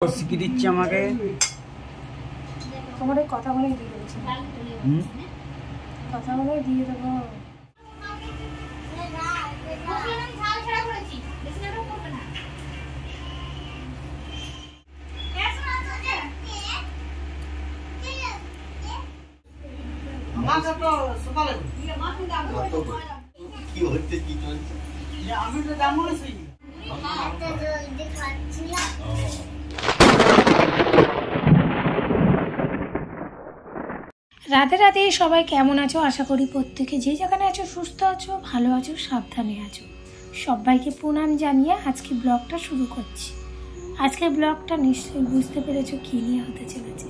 শিখে দিচ্ছে আমাকে। তোমার কথাগুলোই দিয়ে দেবো, কথাগুলোই দিয়ে দেবো। আমি তো দাম বলেছি রাতে রাতে সবাই কেমন আছো? আশা করি প্রত্যেকে যে যেখানে আছো সুস্থ আছো, ভালো আছো, সাবধানে আছো। সবাইকে প্রণাম জানিয়ে আজকে ব্লগটা শুরু করছি। আজকের ব্লগটা নিশ্চয়ই বুঝতে পেরেছো কী নিয়ে হতে চলেছে।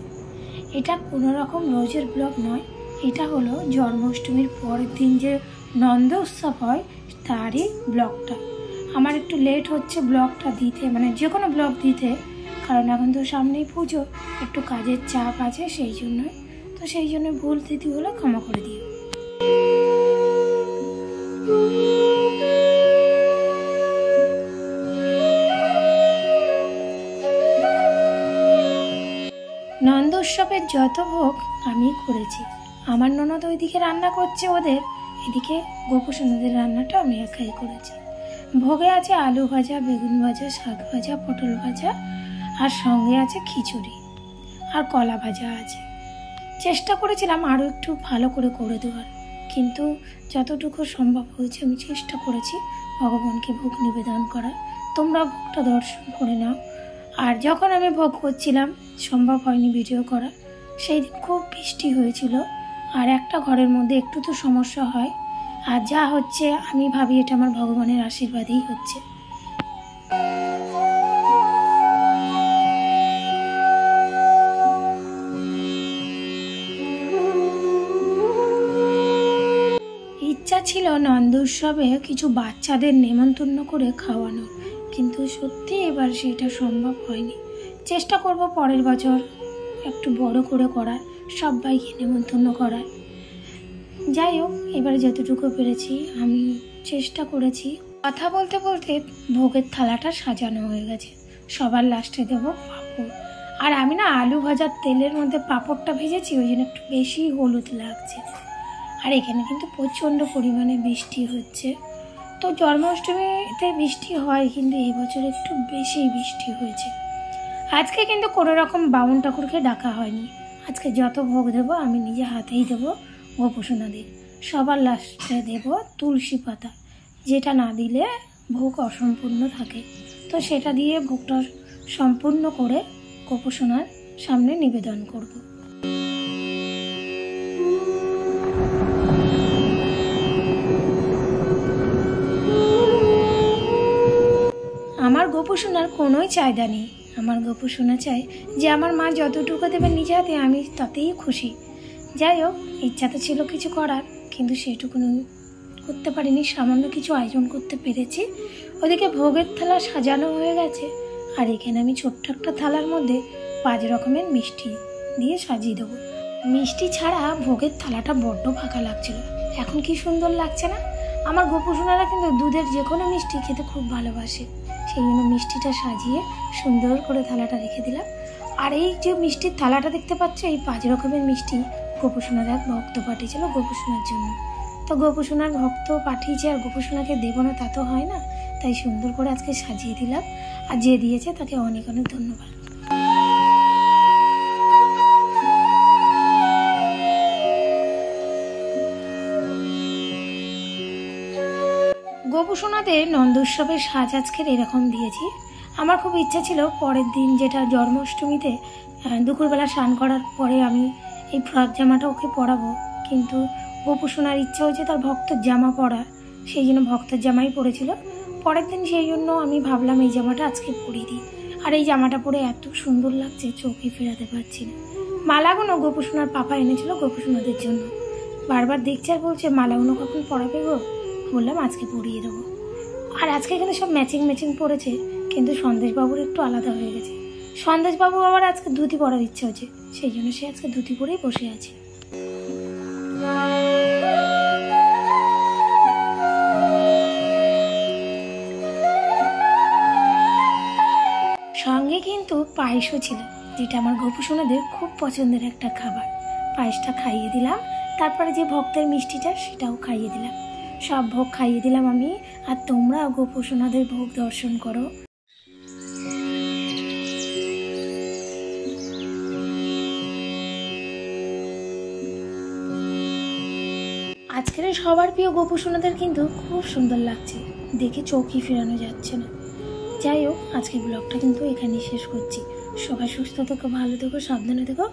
এটা কোনো রকম রোজের ব্লগ নয়, এটা হলো জন্মাষ্টমীর পরের দিন যে নন্দ উৎসব হয় তারই ব্লগটা। আমার একটু লেট হচ্ছে ব্লগটা দিতে, মানে যে কোনো ব্লগ দিতে, কারণ এখন তো সামনেই পুজো, একটু কাজের চাপ আছে, সেই জন্যই। তো সেই জন্য ভুল ত্রুটি হলে ক্ষমা করে দিও। নন্দ উৎসবের যত ভোগ আমি করেছি। আমার ননদ ওইদিকে রান্না করছে ওদের, এদিকে গোপসোনাদের রান্নাটা আমি একাই করেছি। ভোগে আছে আলু ভাজা, বেগুন ভাজা, শাক ভাজা, পটল ভাজা, আর সঙ্গে আছে খিচুড়ি আর কলা ভাজা আছে। চেষ্টা করেছিলাম আরও একটু ভালো করে দেওয়ার, কিন্তু যতটুকু সম্ভব হয়েছে আমি চেষ্টা করেছি ভগবানকে ভোগ নিবেদন করার। তোমরা ভোগটা দর্শন করে নাও। আর যখন আমি ভোগ করছিলাম, সম্ভব হয়নি ভিডিও করা, সেই দিন খুব বৃষ্টি হয়েছিল, আর একটা ঘরের মধ্যে একটু তো সমস্যা হয়। আর যা হচ্ছে আমি ভাবি এটা আমার ভগবানের আশীর্বাদেই হচ্ছে। ইচ্ছা ছিল নন্দ উৎসবে কিছু বাচ্চাদের নেমন্তন্ন করে খাওয়ানো, কিন্তু সত্যি এবার সেটা সম্ভব হয়নি। চেষ্টা করব পরের বছর একটু বড় করে করার, সবাইকে নেমন্তন্ন করার। যাই হোক, এবারে যতটুকু পেরেছি আমি চেষ্টা করেছি। কথা বলতে বলতে ভোগের থালাটা সাজানো হয়ে গেছে। সবার লাস্টে দেবো পাঁপড়। আর আমি না আলু ভাজার তেলের মধ্যে পাঁপড়টা ভেজেছি, ওই জন্য একটু বেশি হলুদ লাগছে। আর এখানে কিন্তু প্রচণ্ড পরিমাণে বৃষ্টি হচ্ছে। তো জন্মাষ্টমীতে বৃষ্টি হয়, কিন্তু এই বছর একটু বেশি বৃষ্টি হয়েছে। আজকে কিন্তু কোনো রকম বামুন ঠাকুরকে ডাকা হয়নি। আজকে যত ভোগ দেবো আমি নিজে হাতেই দেবো গোপসোনাদের। সবার লাস্টে দেব তুলসী পাতা, যেটা না দিলে ভোগ অসম্পূর্ণ থাকে। তো সেটা দিয়ে ভোগটা সম্পূর্ণ করে গোপসোনার সামনে নিবেদন করব। আমার গোপসোনার কোনোই চাহিদা নেই। আমার গোপসোনা চাই যে আমার মা যতটুকু দেবে নিজে হাতে আমি তাতেই খুশি। যাই হোক, ইচ্ছা তো ছিল কিছু করার, কিন্তু সেইটুকু করতে পারিনি। সামান্য কিছু আয়োজন করতে পেরেছি। ওদিকে ভোগের থালা সাজানো হয়ে গেছে, আর এখানে আমি ছোট্ট একটা থালার মধ্যে 5 রকমের মিষ্টি দিয়ে সাজিয়ে দেবো। মিষ্টি ছাড়া ভোগের থালাটা বড্ড ফাঁকা লাগছিল। এখন কি সুন্দর লাগছে না? আমার গোপসোনারা কিন্তু দুধের যে কোনো মিষ্টি খেতে খুব ভালোবাসে, সেই জন্য মিষ্টিটা সাজিয়ে সুন্দর করে থালাটা রেখে দিলাম। আর এই যে মিষ্টির থালাটা দেখতে পাচ্ছ, এই 5 রকমের মিষ্টি গোপসোনার এক ভক্ত পাঠিয়েছিল গোপসোনার জন্য। তো গোপসোনার ভক্ত পাঠিয়েছে, আর গোপসোনাকে দেবো না তা তো হয় না, তাই সুন্দর করে আজকে সাজিয়ে দিলাম। আর যে দিয়েছে তাকে অনেক অনেক ধন্যবাদ। গোপসোনাদের নন্দ উৎসবের সাজ আজকের এরকম দিয়েছি। আমার খুব ইচ্ছা ছিল পরের দিন, যেটা জন্মাষ্টমীতে, দুপুরবেলা স্নান করার পরে আমি এই ফ্রক জামাটা ওকে পরাবো, কিন্তু গোপসোনার ইচ্ছা হয়েছে তার ভক্তের জামা পরা, সেই জন্য ভক্তের জামাই পরেছিল পরের দিন। সেই জন্য আমি ভাবলাম এই জামাটা আজকে পরিয়ে দিই। আর এই জামাটা পরে এত সুন্দর লাগছে, চোখে ফেরাতে পারছি না। মালাগুলো গোপসোনার পাপা এনেছিল গোপসোনাদের জন্য। বারবার দেখছে আর বলছে মালাগুলো কখন পরাবে গো? বললাম আজকে পরিয়ে দেবো। আর আজকে কিন্তু সব ম্যাচিং পরেছে, কিন্তু সন্দেশবাবুর একটু আলাদা হয়ে গেছে। সন্দেশবাবু আবার আজকে ধুতি পরার ইচ্ছা হচ্ছে, সেই জন্য সে আজকে ধুতি পরেই বসে আছে। সঙ্গে কিন্তু পায়েসও ছিল, যেটা আমার গোপু সোনাদের খুব পছন্দের একটা খাবার। পায়েসটা খাইয়ে দিলাম, তারপরে যে ভক্তের মিষ্টিটা সেটাও খাইয়ে দিলাম। সব ভোগ খাইয়ে দিলাম আমি, আর তোমরা গোপু সোনাদের ভোগ দর্শন করো। আজকের সবার প্রিয় গোপু সোনাদের কিন্তু খুব সুন্দর লাগছে, দেখে চোখই ফেরানো যাচ্ছে না। যাই হোক, আজকের ব্লগটা কিন্তু এখানেই শেষ করছি। সবাই সুস্থ থেকো, ভালো থেকো, সাবধানে থেকো।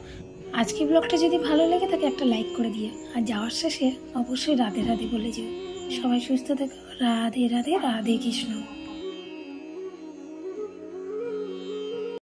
আজকের ব্লগটা যদি ভালো লেগে থাকে একটা লাইক করে দিও, আর যাওয়ার শেষে অবশ্যই রাধে রাধে বলে যেও। সবাই সুস্থ থেকো। রাধে রাধে, রাধে কৃষ্ণ।